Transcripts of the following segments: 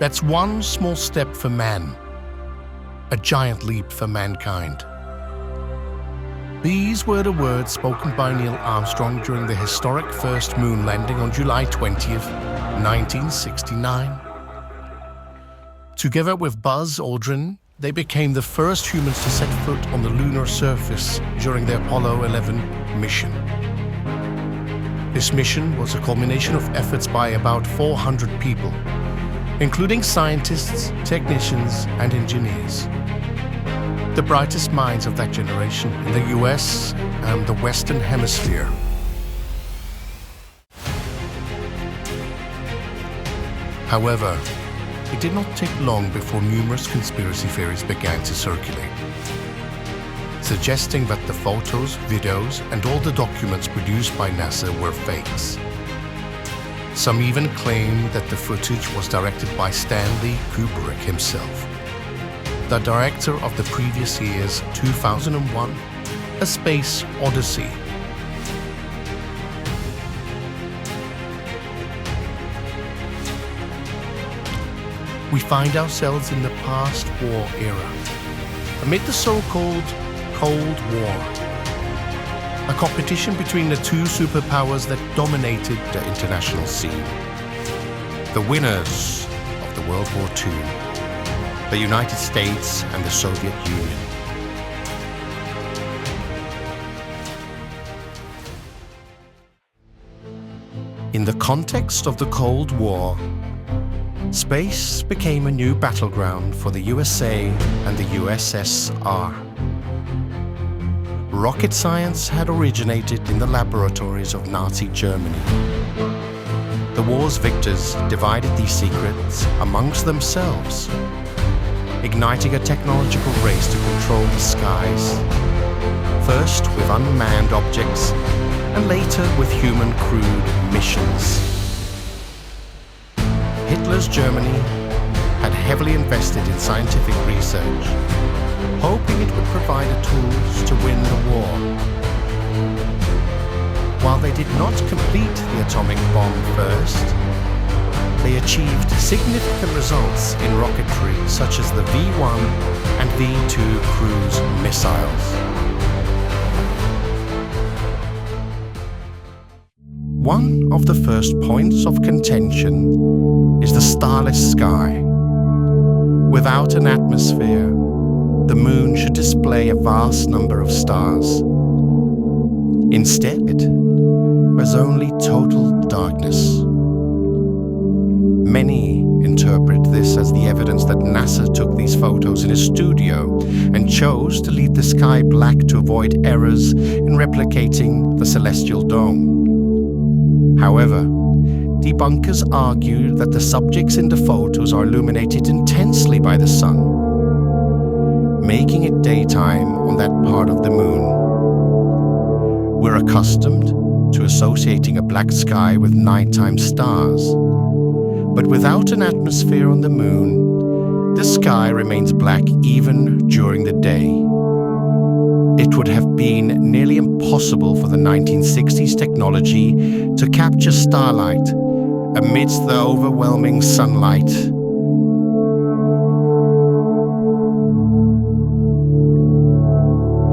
That's one small step for man, a giant leap for mankind. These were the words spoken by Neil Armstrong during the historic first moon landing on July 20th, 1969. Together with Buzz Aldrin, they became the first humans to set foot on the lunar surface during the Apollo 11 mission. This mission was a culmination of efforts by about 400 people, including scientists, technicians, and engineers. The brightest minds of that generation in the US and the Western Hemisphere. However, it did not take long before numerous conspiracy theories began to circulate, suggesting that the photos, videos, and all the documents produced by NASA were fakes. Some even claim that the footage was directed by Stanley Kubrick himself, the director of the previous year's 2001 A Space Odyssey. We find ourselves in the post-war era, amid the so-called Cold War, a competition between the two superpowers that dominated the international scene. The winners of the World War II, the United States and the Soviet Union. In the context of the Cold War, space became a new battleground for the USA and the USSR. Rocket science had originated in the laboratories of Nazi Germany. The war's victors divided these secrets amongst themselves, igniting a technological race to control the skies, first with unmanned objects and later with human-crewed missions. Hitler's Germany had heavily invested in scientific research, hoping it would provide the tools to win the war. While they did not complete the atomic bomb first, they achieved significant results in rocketry such as the V-1 and V-2 cruise missiles. One of the first points of contention is the starless sky. Without an atmosphere, the moon should display a vast number of stars. Instead, there's only total darkness. Many interpret this as the evidence that NASA took these photos in a studio and chose to leave the sky black to avoid errors in replicating the celestial dome. However, debunkers argue that the subjects in the photos are illuminated intensely by the sun, making it daytime on that part of the moon. We're accustomed to associating a black sky with nighttime stars, but without an atmosphere on the moon, the sky remains black even during the day. It would have been nearly impossible for the 1960s technology to capture starlight amidst the overwhelming sunlight.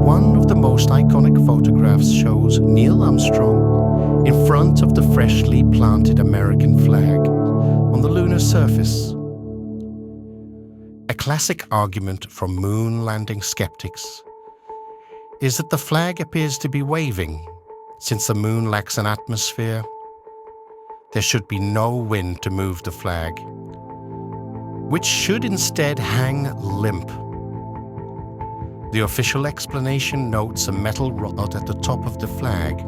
One of the most iconic photographs shows Neil Armstrong in front of the freshly planted American flag on the lunar surface. A classic argument from moon landing skeptics is that the flag appears to be waving. Since the moon lacks an atmosphere, there should be no wind to move the flag, which should instead hang limp. The official explanation notes a metal rod at the top of the flag,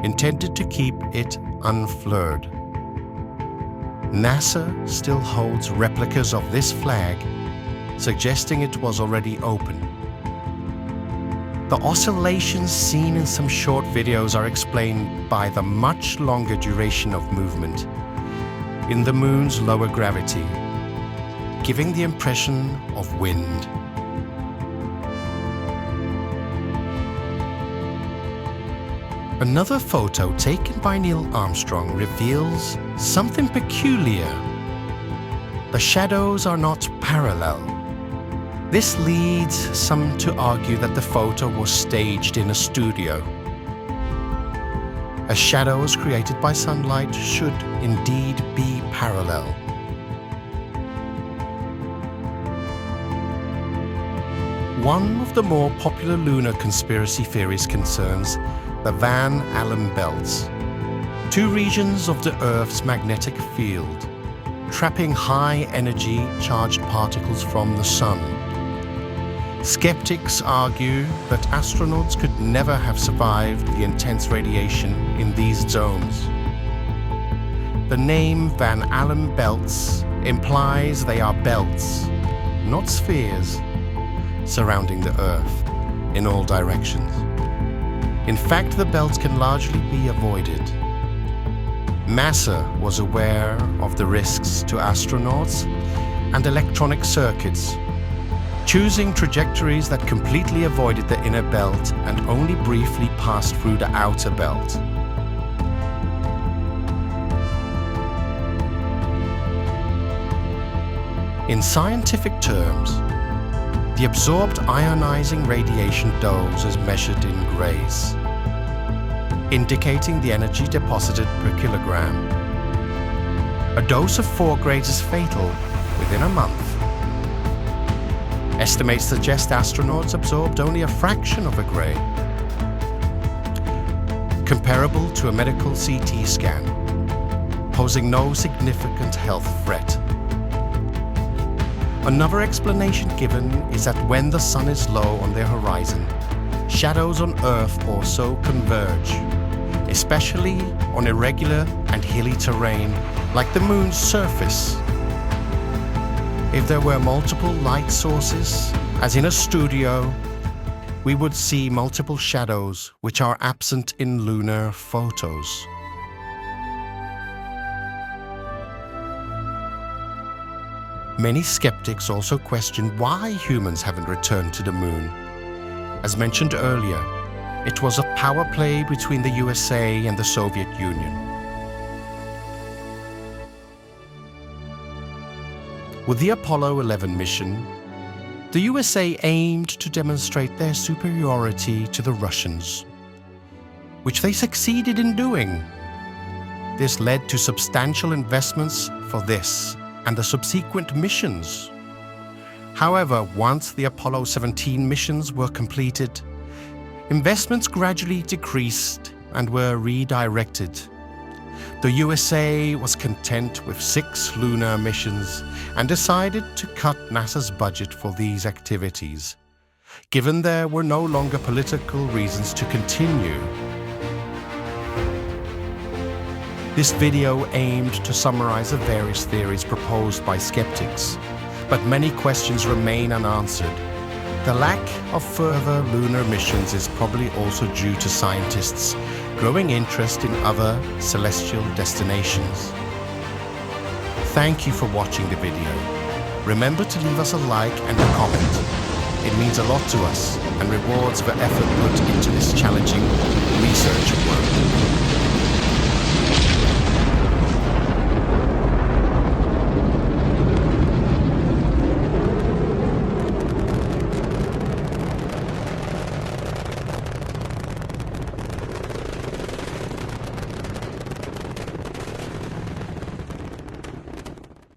intended to keep it unfurled. NASA still holds replicas of this flag, suggesting it was already open. The oscillations seen in some short videos are explained by the much longer duration of movement in the moon's lower gravity, giving the impression of wind. Another photo taken by Neil Armstrong reveals something peculiar. the shadows are not parallel. This leads some to argue that the photo was staged in a studio. As shadows created by sunlight should indeed be parallel. One of the more popular lunar conspiracy theories concerns the Van Allen belts, two regions of the Earth's magnetic field, trapping high-energy charged particles from the Sun. Skeptics argue that astronauts could never have survived the intense radiation in these zones. The name Van Allen belts implies they are belts, not spheres, surrounding the Earth in all directions. In fact, the belts can largely be avoided. NASA was aware of the risks to astronauts and electronic circuits, choosing trajectories that completely avoided the inner belt and only briefly passed through the outer belt. In scientific terms, the absorbed ionizing radiation dose is measured in grays, indicating the energy deposited per kilogram. A dose of 4 grays is fatal within a month. Estimates suggest astronauts absorbed only a fraction of a gray, comparable to a medical CT scan, posing no significant health threat. Another explanation given is that when the sun is low on the horizon, shadows on Earth also converge, especially on irregular and hilly terrain like the moon's surface. If there were multiple light sources, as in a studio, we would see multiple shadows which are absent in lunar photos. Many skeptics also question why humans haven't returned to the moon. As mentioned earlier, it was a power play between the USA and the Soviet Union. With the Apollo 11 mission, the USA aimed to demonstrate their superiority to the Russians, which they succeeded in doing. This led to substantial investments for this and the subsequent missions. However, once the Apollo 17 missions were completed, investments gradually decreased and were redirected. The USA was content with 6 lunar missions and decided to cut NASA's budget for these activities, given there were no longer political reasons to continue. This video aimed to summarize the various theories proposed by skeptics, but many questions remain unanswered. The lack of further lunar missions is probably also due to scientists' growing interest in other celestial destinations. Thank you for watching the video. Remember to leave us a like and a comment. It means a lot to us and rewards the effort put into this challenging research work.